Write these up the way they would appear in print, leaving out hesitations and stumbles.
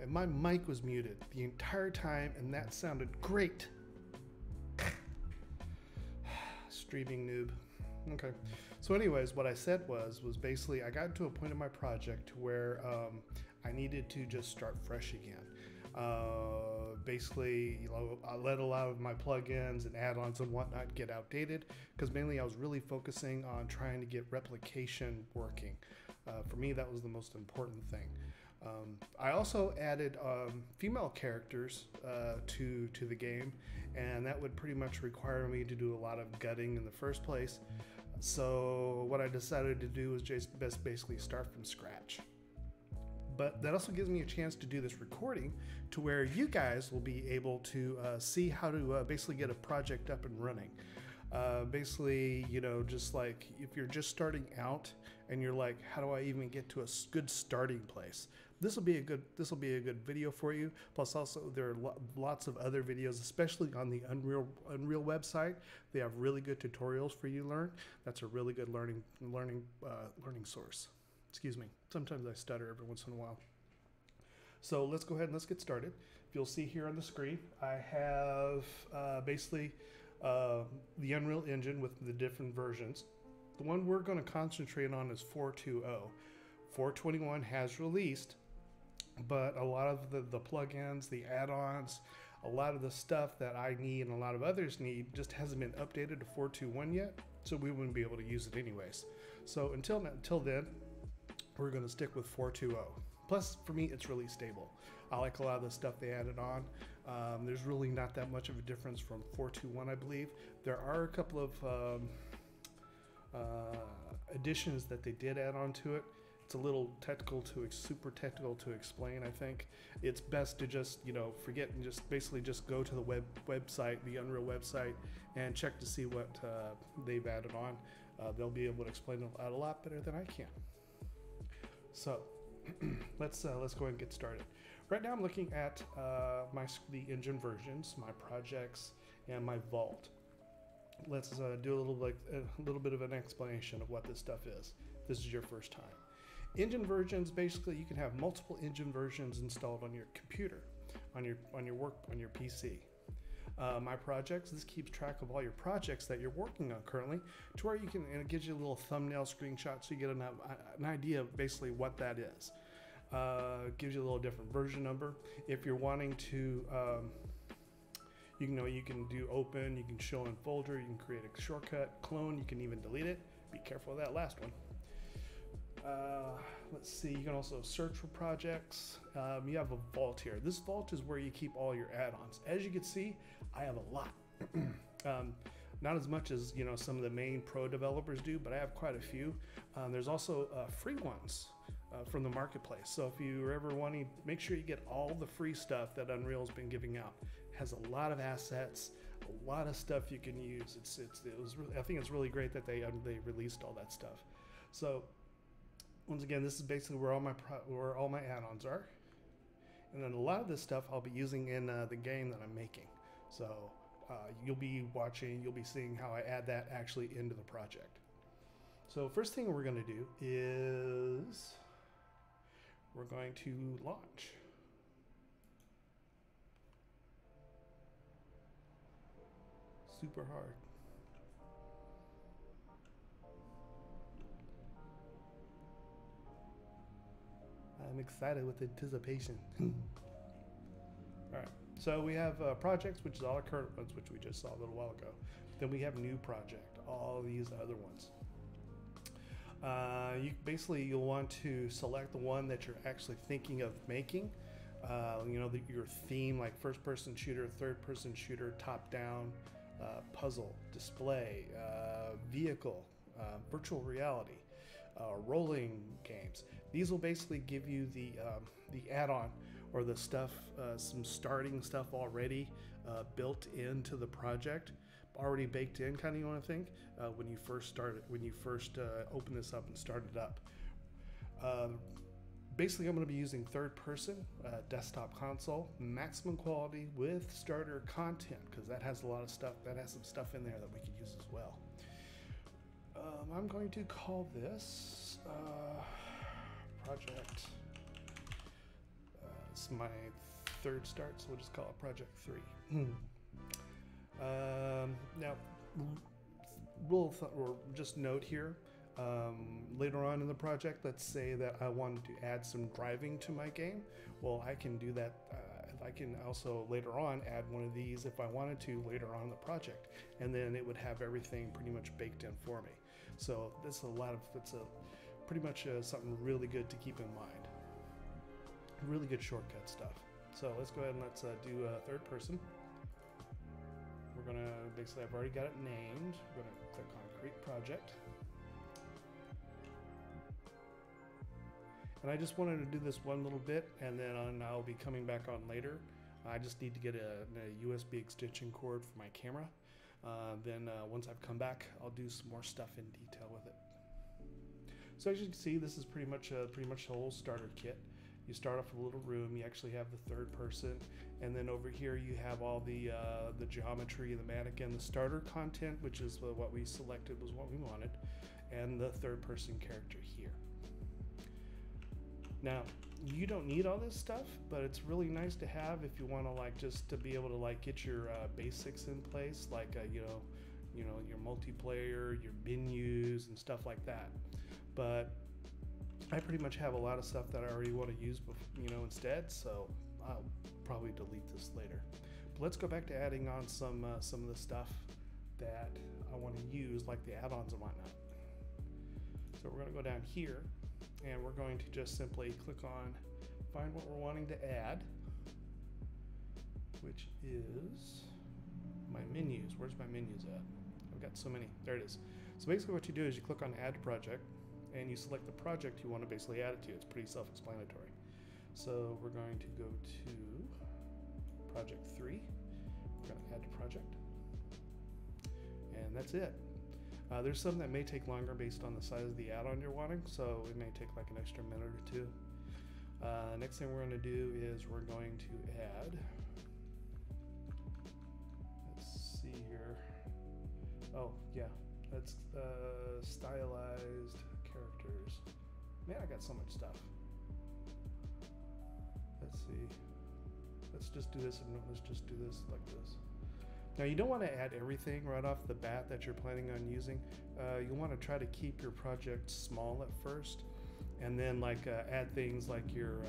and my mic was muted the entire time, and that sounded great. Streaming noob. Okay. So anyways, what I said was basically I got to a point in my project where I needed to just start fresh again. Basically, you know, I let a lot of my plugins and add-ons and whatnot get outdated because mainly I was really focusing on trying to get replication working. For me, that was the most important thing. I also added female characters to the game, and that would pretty much require me to do a lot of gutting in the first place. So what I decided to do was just basically start from scratch. But that also gives me a chance to do this recording to where you guys will be able to see how to basically get a project up and running. Basically, you know, just like if you're just starting out and you're like, how do I even get to a good starting place? This will be a good video for you. Plus, also there are lots of other videos, especially on the Unreal website. They have really good tutorials for you to learn. That's a really good learning source. Excuse me. Sometimes I stutter every once in a while. So let's go ahead and let's get started. If you'll see here on the screen, I have basically the Unreal Engine with the different versions. The one we're going to concentrate on is 4.2.0. 4.21 has released, but a lot of the plugins, the add-ons, a lot of the stuff that I need and a lot of others need just hasn't been updated to 4.2.1 yet, so we wouldn't be able to use it anyways. So until then, we're going to stick with 4.2.0. Plus, for me, it's really stable. I like a lot of the stuff they added on. There's really not that much of a difference from 4.2.1, I believe. There are a couple of additions that they did add on to it. It's a little super technical to explain, I think. It's best to just, you know, forget and just basically just go to the website, the Unreal website, and check to see what they've added on. They'll be able to explain it a lot better than I can. So let's go ahead and get started. Right now I'm looking at the engine versions, my projects, and my vault. Let's do a little bit of an explanation of what this stuff is. This is your first time. Engine versions, basically you can have multiple engine versions installed on your computer, on your PC. My projects, this keeps track of all your projects that you're working on currently, to where you can, and it gives you a little thumbnail screenshot so you get an idea of basically what that is. Gives you a little different version number. If you're wanting to, you can do open, you can show in folder, you can create a shortcut, clone, you can even delete it. Be careful of that last one. Let's see, you can also search for projects. You have a vault here. This vault is where you keep all your add-ons. As you can see, I have a lot. Not as much as, you know, some of the main pro developers do, but I have quite a few. There's also free ones from the marketplace. So if you're ever wanting, make sure you get all the free stuff that Unreal's been giving out. It has a lot of assets, a lot of stuff you can use. I think it's really great that they released all that stuff. So once again, this is basically where all my add-ons are, and then a lot of this stuff I'll be using in the game that I'm making. So you'll be seeing how I add that actually into the project. So first thing we're going to do is we're going to launch. Super hard. I'm excited with anticipation. All right, so we have projects, which is all our current ones, which we just saw a little while ago. Then we have new project, all these other ones. You'll want to select the one that you're actually thinking of making. You know, your theme, like first-person shooter, third-person shooter, top-down, puzzle, display, vehicle, virtual reality. Rolling games. These will basically give you the add-on or the stuff, some starting stuff already built into the project, already baked in, kind of, you want to think, when you first open this up and start it up. Basically, I'm going to be using third-person desktop console, maximum quality with starter content, because that has a lot of stuff. That has some stuff in there that we can use as well. I'm going to call this project It's my third start, so we'll just call it Project 3. Now, or just note here, later on in the project, let's say that I wanted to add some driving to my game. Well, I can do that. I can also later on add one of these if I wanted to later on in the project, and then it would have everything pretty much baked in for me. So it's pretty much something really good to keep in mind. Really good shortcut stuff. So let's go ahead and let's do third person. We're gonna basically, I've already got it named. We're gonna click on create project. And I just wanted to do this one little bit, and then I'll be coming back on later. I just need to get a USB extension cord for my camera. Then once I've come back, I'll do some more stuff in detail with it. So as you can see, this is pretty much the whole starter kit. You start off with a little room. You actually have the third person, and then over here you have all the geometry, the mannequin, the starter content, which is what we selected was what we wanted, and the third person character here. Now, you don't need all this stuff, but it's really nice to have if you want to just to be able to get your basics in place, you know your multiplayer, your menus and stuff like that. But I pretty much have a lot of stuff that I already want to use, instead. So I'll probably delete this later. But let's go back to adding on some of the stuff that I want to use, like the add-ons and whatnot. So we're going to go down here, and we're going to just simply click on find what we're wanting to add, which is my menus. Where's my menus at? I've got so many. There it is. So basically what you do is you click on add project, and you select the project you want to basically add it to. It's pretty self-explanatory. So we're going to go to project 3. We're going to add to project, and that's it. There's some that may take longer based on the size of the add-on you're wanting, so it may take like an extra minute or two. Next thing we're going to do is we're going to add, let's see here, oh yeah, that's stylized characters. Man, I got so much stuff. Let's see, let's just do this, and let's just do this like this. Now, you don't want to add everything right off the bat that you're planning on using. You want to try to keep your project small at first, and then add things like your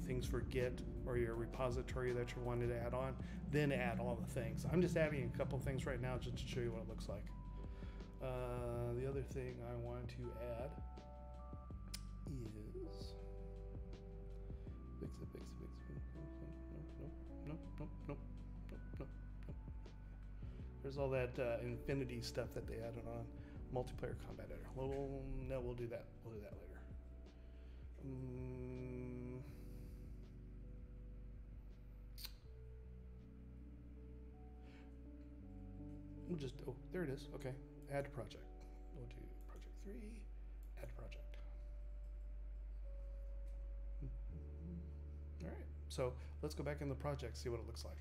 things for Git or your repository that you're wanting to add on. Then add all the things. I'm just adding a couple things right now just to show you what it looks like. The other thing I want to add is nope. There's all that Infinity stuff that they added on. Multiplayer combat editor. Well, no, we'll do that. We'll do that later. We'll just, oh, there it is. Okay. Add project. We'll do project 3. Add project. All right. So let's go back in the project, see what it looks like.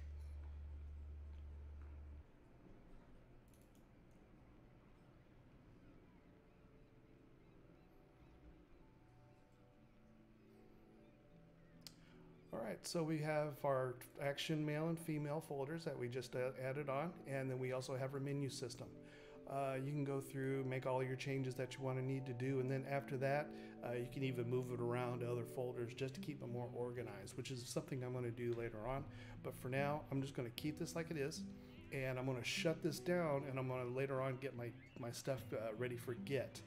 Alright, so we have our action male and female folders that we just added on, and then we also have our menu system. You can go through, make all your changes that you want to need to do, and then after that, you can even move it around to other folders just to keep them more organized, which is something I'm going to do later on. But for now, I'm just going to keep this like it is, and I'm going to shut this down, and I'm going to later on get my stuff ready for Git.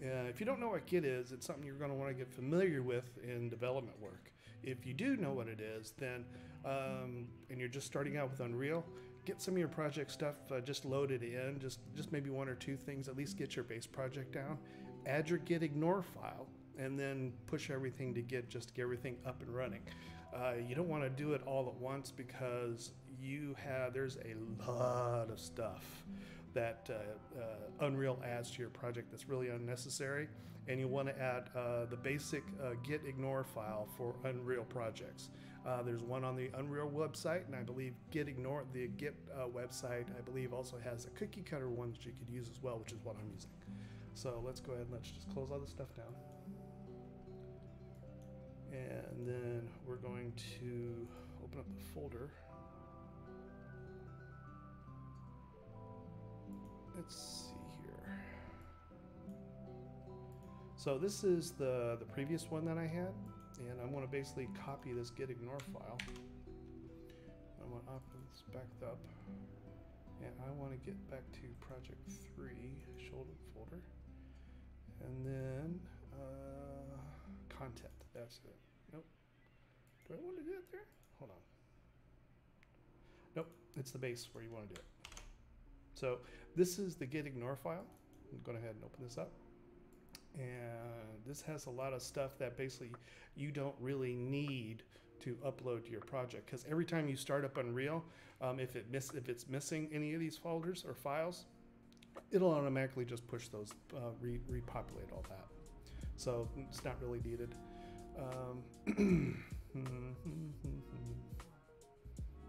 If you don't know what Git is, it's something you're going to want to get familiar with in development work. If you do know what it is, then and you're just starting out with Unreal, get some of your project stuff just loaded in, just maybe one or two things, at least get your base project down, add your git ignore file, and then push everything to Git just to get everything up and running. You don't want to do it all at once because there's a lot of stuff that Unreal adds to your project that's really unnecessary, and you want to add the basic git ignore file for Unreal projects. There's one on the Unreal website, and I believe the Git website, I believe, also has a cookie cutter one that you could use as well, which is what I'm using. So let's go ahead and let's just close all this stuff down. And then we're going to open up the folder. Let's see here. So this is the previous one that I had, and I'm going to basically copy this gitignore file. I'm going to open this back up, and I want to get back to project 3 shoulder folder, and then content. That's it. Nope. Do I want to do it there? Hold on. Nope. It's the base where you want to do it. So this is the gitignore file. I'm going to go ahead and open this up. And this has a lot of stuff that basically you don't really need to upload to your project, because every time you start up Unreal, if it's missing any of these folders or files, it'll automatically just push those, repopulate all that. So it's not really needed.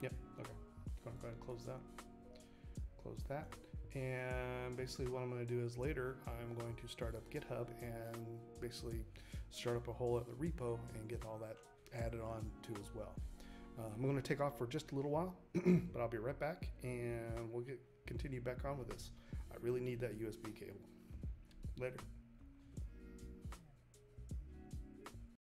Yep. Okay. Go ahead and close that. Close that. And basically what I'm going to do is later I'm going to start up GitHub and basically start up a whole other repo and get all that added on to as well. I'm going to take off for just a little while, but I'll be right back and we'll continue back on with this. I really need that USB cable. Later.